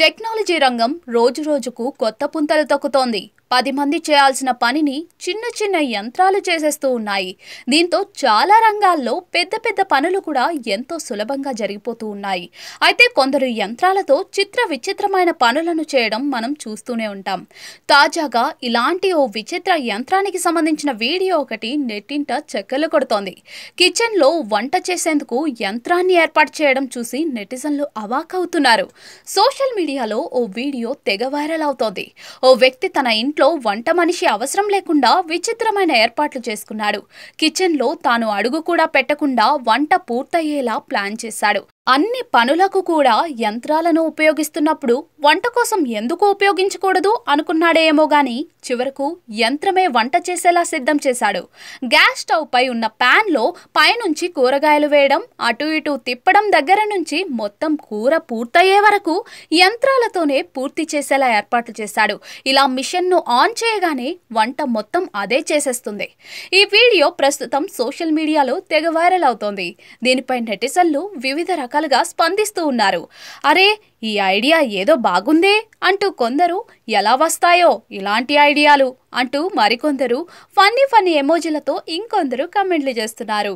Technology రంగం రోజురోజుకు కొత్త పుంతలు తొక్కుతోంది. 10 మంది చేయాల్సిన పనిని చిన్న చిన్న యంత్రాలు చేసేస్తూ ఉన్నాయి. దీంతో చాలా రంగాల్లో పెద్ద పెద్ద పనులు కూడా ఎంతో సులభంగా జరిగిపోతూ ఉన్నాయి. అయితే కొందరు యంత్రాలతో విచిత్రమైన పనులను చేయడం మనం చూస్తూనే ఉంటాం. తాజాగా ఇలాంటి ఓ విచిత్ర యంత్రానికి సంబంధించిన వీడియో ఒకటి నెట్టింట చక్కర్లు కొడుతోంది. కిచెన్లో వంట చేసేందుకు యంత్రాన్ని ఏర్పాటు చేయడం చూసి నెటిజన్లు అవాక్కవుతున్నారు. సోషల్ మీడియాలో ఓ వీడియో తెగ వైరల్ అవుతోంది. ఓ వ్యక్తి తన ఇంట్లో వంట మనిషి అవసరం లేకుండా విచిత్రమైన ఏర్పాట్లు చేసుకున్నాడు. కిచెన్లో తాను అడుగు కూడా పెట్టకుండా వంట పూర్తయ్యేలా ప్లాన్ చేశాడు. అన్ని పనులకు కూడా యంత్రాలను ఉపయోగిస్తున్నప్పుడు వంట కోసం ఎందుకు ఉపయోగించకూడదు అనుకున్నాడేమో గాని చివరకు యంత్రమే వంట చేసేలా సిద్ధం చేశాడు. గ్యాస్ స్టవ్ పై ఉన్న ప్యాన్ లో పైనుంచి కూరగాయలు వేయడం, అటు ఇటు తిప్పడం దగ్గర నుంచి మొత్తం కూర పూర్తయ్యే వరకు యంత్రాలతోనే పూర్తి చేసేలా ఏర్పాట్లు చేశాడు. ఇలా మిషన్ ను ఆన్ చేయగానే వంట మొత్తం అదే చేసేస్తుంది. ఈ వీడియో ప్రస్తుతం సోషల్ మీడియాలో తెగ వైరల్ అవుతోంది. దీనిపై నెటిజన్లు వివిధ రకాలుగా స్పందిస్తూ ఉన్నారు. అరే, ఈ ఐడియా ఏదో బాగుందే అంటూ కొందరు, ఎలా వస్తాయో ఇలాంటి ఐడియాలు అంటూ మరికొందరు ఫన్నీ ఎమోజీలతో ఇంకొందరు కమెంట్లు చేస్తున్నారు.